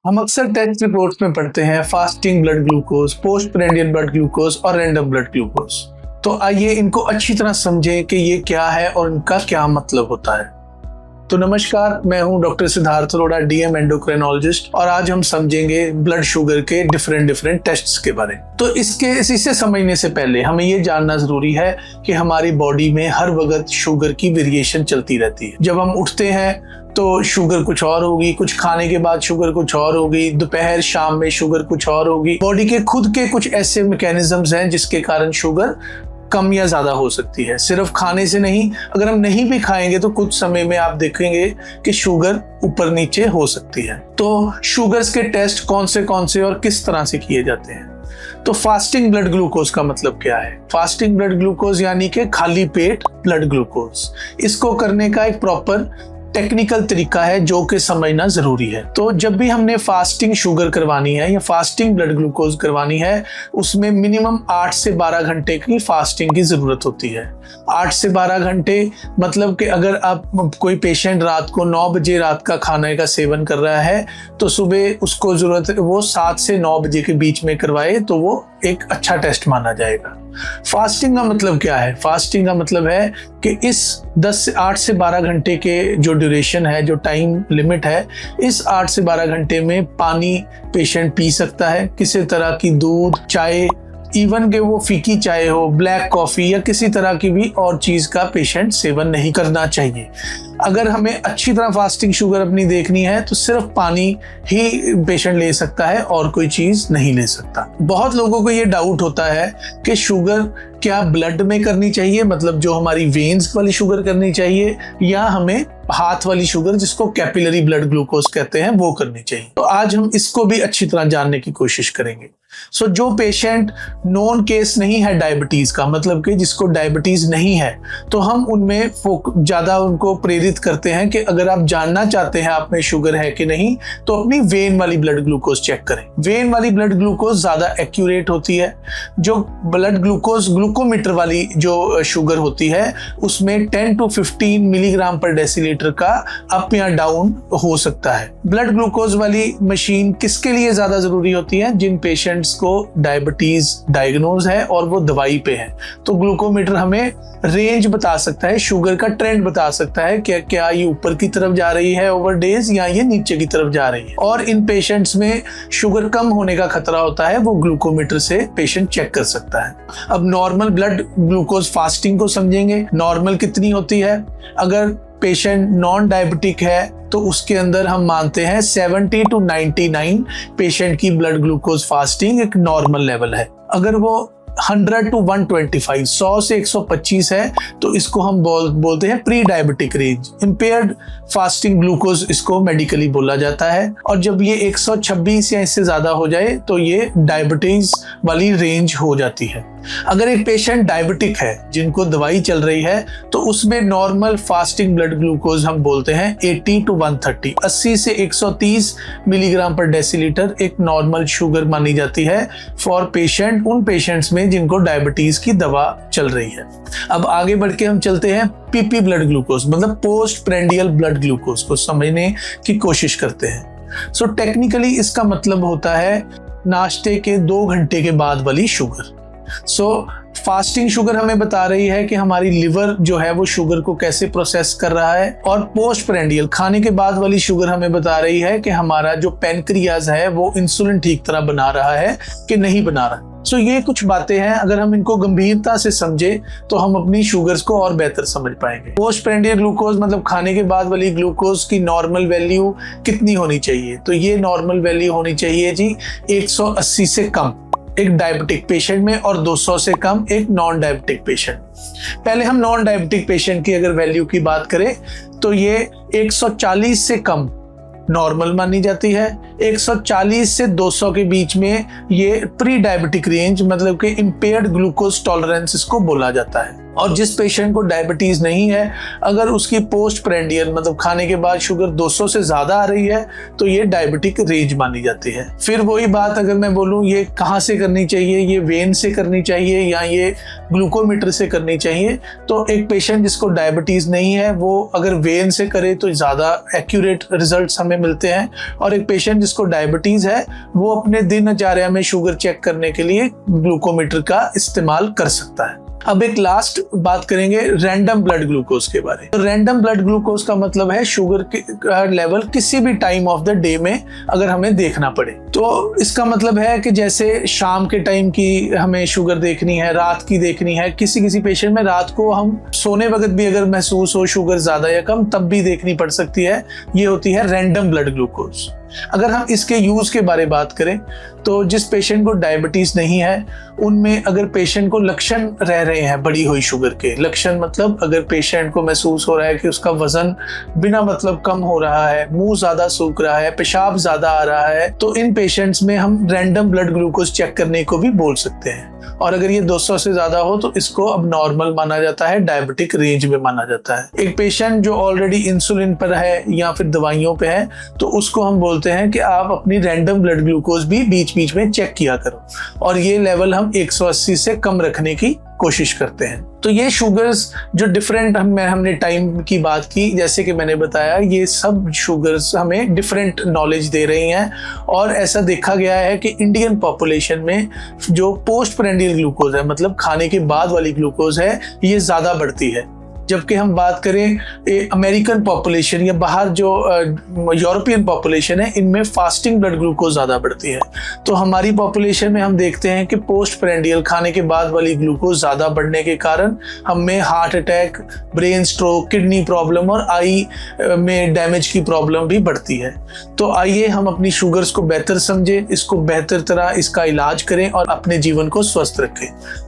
हम अक्सर test reports में पढ़ते हैं fasting blood glucose, post prandial blood glucose और रैंडम ब्लड ग्लूकोज। तो आइए इनको अच्छी तरह समझें कि ये क्या है और इनका क्या मतलब होता है। तो नमस्कार, मैं हूं doctor Siddharth Arora, DM endocrinologist, और आज हम समझेंगे ब्लड शुगर के डिफरेंट टेस्ट्स के बारे में। तो इसे समझने से पहले हमें ये जानना जरूरी है कि हमारी बॉडी में हर वक्त शुगर की वेरिएशन चलती रहती है। जब हम उठते हैं तो शुगर कुछ और होगी, कुछ खाने के बाद शुगर कुछ और होगी, दोपहर शाम में शुगर कुछ और होगी। बॉडी के खुद के कुछ ऐसे मैकेनिज्म्स हैं जिसके कारण शुगर कम या ज्यादा हो सकती है। सिर्फ खाने से नहीं, अगर हम नहीं भी खाएंगे तो कुछ समय में आप देखेंगे कि शुगर ऊपर नीचे हो सकती है। तो शुगर्स के टेस्ट कौन से और किस तरह से किए जाते हैं। तो फास्टिंग ब्लड ग्लूकोज का मतलब क्या है? फास्टिंग ब्लड ग्लूकोज यानी कि खाली पेट ब्लड ग्लूकोज। इसको करने का एक प्रॉपर टेक्निकल तरीका है जो कि समझना जरूरी है। तो जब भी हमने फास्टिंग शुगर करवानी है या फास्टिंग ब्लड ग्लूकोज करवानी है, उसमें मिनिमम 8 से 12 घंटे की फास्टिंग की जरूरत होती है। 8 से 12 घंटे मतलब कि अगर आप कोई पेशेंट रात को 9 बजे रात का खाने का सेवन कर रहा है तो सुबह उसको जरूरत है वो 7 से 9 बजे के बीच में करवाए तो वो एक अच्छा टेस्ट माना जाएगा। फास्टिंग का मतलब क्या है? फास्टिंग का मतलब है कि इस 8 से 12 घंटे के जो ड्यूरेशन है, जो टाइम लिमिट है, इस 8 से 12 घंटे में पानी पेशेंट पी सकता है, किसी तरह की दूध, चाय, इवन के वो फीकी चाय हो, ब्लैक कॉफी या किसी तरह की भी और चीज का पेशेंट सेवन नहीं करना चाहिए। अगर हमें अच्छी तरह फास्टिंग शुगर अपनी देखनी है तो सिर्फ पानी ही पेशेंट ले सकता है और कोई चीज नहीं ले सकता। बहुत लोगों को ये डाउट होता है कि शुगर क्या ब्लड में करनी चाहिए, मतलब जो हमारी वेन्स वाली शुगर करनी चाहिए, या हमें हाथ वाली शुगर जिसको कैपिलरी ब्लड ग्लूकोज कहते हैं वो करनी चाहिए। तो आज हम इसको भी अच्छी तरह जानने की कोशिश करेंगे। जो पेशेंट नॉन केस नहीं है डायबिटीज का, मतलब कि जिसको डायबिटीज नहीं है, तो हम उनमें ज्यादा उनको प्रेरित करते हैं कि अगर आप जानना चाहते हैं आप में शुगर है कि नहीं तो अपनी वेन वाली ब्लड ग्लूकोज चेक करें। वेन वाली ब्लड ग्लूकोज ज्यादा एक्यूरेट होती है। जो ब्लड ग्लूकोज ग्लूकोमीटर वाली जो शुगर होती है उसमें 10 to 15 मिलीग्राम पर डेसीलीटर का अप या डाउन हो सकता है। ब्लड ग्लूकोज वाली मशीन किसके लिए ज्यादा जरूरी होती है? जिन पेशेंट्स को डायबिटीज डायग्नोज है और वो दवाई पे है। तो ग्लूकोमीटर हमें रेंज बता सकता है, शुगर का ट्रेंड बता सकता है कि क्या ये ऊपर की तरफ जा रही है ओवर डेज या ये नीचे की तरफ जा रही है। और इन पेशेंट्स में शुगर कम होने का खतरा होता है, वो ग्लूकोमीटर से पेशेंट चेक कर सकता है। अब नॉर्मल ब्लड ग्लूकोज फास्टिंग को समझेंगे। नॉर्मल कितनी होती है? अगर पेशेंट नॉन डायबिटिक है तो उसके अंदर हम मानते हैं 70 to 99 पेशेंट की ब्लड ग्लूकोज फास्टिंग एक नॉर्मल लेवल है। अगर वो 100 to 125, 100 से 125 है तो इसको हम बोलते हैं pre diabetic range. Impaired fasting glucose इसको मेडिकली बोला जाता है। और जब ये 126 या इससे ज्यादा हो जाए तो ये डायबिटीज वाली रेंज हो जाती है। अगर एक पेशेंट डायबिटिक है जिनको दवाई चल रही है तो उसमें नॉर्मल फास्टिंग ब्लड ग्लूकोज हम बोलते हैं 80 to 130, 80 से 130 मिलीग्राम पर डेसीलीटर एक नॉर्मल शुगर मानी जाती है फॉर पेशेंट, उन पेशेंट्स में जिनको डायबिटीज की दवा चल रही है। अब आगे बढ़ के हम चलते हैं पीपी ब्लड ग्लूकोज, मतलब पोस्ट प्रेंडियल ब्लड ग्लूकोज को समझने की कोशिश करते हैं। टेक्निकली इसका मतलब होता है नाश्ते के 2 घंटे के बाद वाली शुगर। फास्टिंग शुगर हमें बता रही है कि हमारी लिवर जो है वो शुगर को कैसे प्रोसेस कर रहा है, और पोस्ट प्रेंडियल खाने के बाद वाली शुगर हमें बता रही है कि हमारा जो पैनक्रियाज है वो इंसुलिन ठीक तरह बना रहा है कि नहीं बना रहा। ये कुछ बातें हैं, अगर हम इनको गंभीरता से समझे तो हम अपनी शुगर्स को और बेहतर समझ पाएंगे। पोस्ट प्रेंडियल ग्लूकोज मतलब खाने के बाद वाली ग्लूकोज की नॉर्मल वैल्यू कितनी होनी चाहिए? तो ये नॉर्मल वैल्यू होनी चाहिए जी 180 से कम एक डायबिटिक पेशेंट में और 200 से कम एक नॉन डायबिटिक पेशेंट। पहले हम नॉन डायबिटिक पेशेंट की अगर वैल्यू की बात करें तो ये 140 से कम नॉर्मल मानी जाती है। 140 से 200 के बीच में ये प्री डायबिटिक रेंज, मतलब कि इम्पेयर्ड ग्लूकोज टॉलरेंस इसको बोला जाता है। और जिस पेशेंट को डायबिटीज नहीं है, अगर उसकी पोस्ट प्रेंडियल मतलब खाने के बाद शुगर 200 से ज्यादा आ रही है तो ये डायबिटिक रेंज मानी जाती है। फिर वही बात अगर मैं बोलूं ये कहाँ से करनी चाहिए, ये वेन से करनी चाहिए या ये ग्लूकोमीटर से करनी चाहिए, तो एक पेशेंट जिसको डायबिटीज नहीं है वो अगर वेन से करे तो ज्यादा एक्यूरेट रिजल्ट्स हमें मिलते हैं, और एक पेशेंट जिसको डायबिटीज है वो अपने दिनचर्या में शुगर चेक करने के लिए ग्लूकोमीटर का इस्तेमाल कर सकता है। अब एक लास्ट बात करेंगे रैंडम ब्लड ग्लूकोज के बारे में। रैंडम ब्लड ग्लूकोज का मतलब है शुगर का लेवल किसी भी टाइम ऑफ द डे में अगर हमें देखना पड़े, तो इसका मतलब है कि जैसे शाम के टाइम की हमें शुगर देखनी है, रात की देखनी है, किसी पेशेंट में रात को हम सोने वक्त भी अगर महसूस हो शुगर ज्यादा या कम तब भी देखनी पड़ सकती है, ये होती है रैंडम ब्लड ग्लूकोज। अगर हम इसके यूज के बारे में बात करें तो जिस पेशेंट को डायबिटीज नहीं है उनमें अगर पेशेंट को लक्षण रह रहे हैं बढ़ी हुई शुगर के, लक्षण मतलब अगर पेशेंट को महसूस हो रहा है कि उसका वजन बिना मतलब कम हो रहा है, मुंह ज्यादा सूख रहा है, पेशाब ज्यादा आ रहा है, तो इन पेशेंट्स में हम रैंडम ब्लड ग्लूकोज चेक करने को भी बोल सकते हैं। और अगर ये 200 से ज्यादा हो तो इसको अब नॉर्मल माना जाता है, डायबिटिक रेंज में माना जाता है। एक पेशेंट जो ऑलरेडी इंसुलिन पर है या फिर दवाइयों पे है तो उसको हम बोलते हैं कि आप अपनी रैंडम ब्लड ग्लूकोज भी बीच बीच में चेक किया करो, और ये लेवल हम 180 से कम रखने की कोशिश करते हैं। तो ये शुगर्स जो डिफरेंट हमने टाइम की बात की, जैसे कि मैंने बताया ये सब शुगर्स हमें डिफरेंट नॉलेज दे रही हैं, और ऐसा देखा गया है कि इंडियन पॉपुलेशन में जो पोस्ट प्रेंडियल ग्लूकोज है मतलब खाने के बाद वाली ग्लूकोज है ये ज़्यादा बढ़ती है। जबकि हम बात करें अमेरिकन पॉपुलेशन या बाहर जो यूरोपियन पॉपुलेशन है इनमें फास्टिंग ब्लड ग्लूकोज ज़्यादा बढ़ती है। तो हमारी पॉपुलेशन में हम देखते हैं कि पोस्ट प्रेंडियल खाने के बाद वाली ग्लूकोज ज़्यादा बढ़ने के कारण हमें heart attack, brain stroke, kidney problem और आई में डैमेज की प्रॉब्लम भी बढ़ती है। तो आइए हम अपनी शुगर्स को बेहतर समझें, इसको बेहतर तरह इसका इलाज करें और अपने जीवन को स्वस्थ रखें।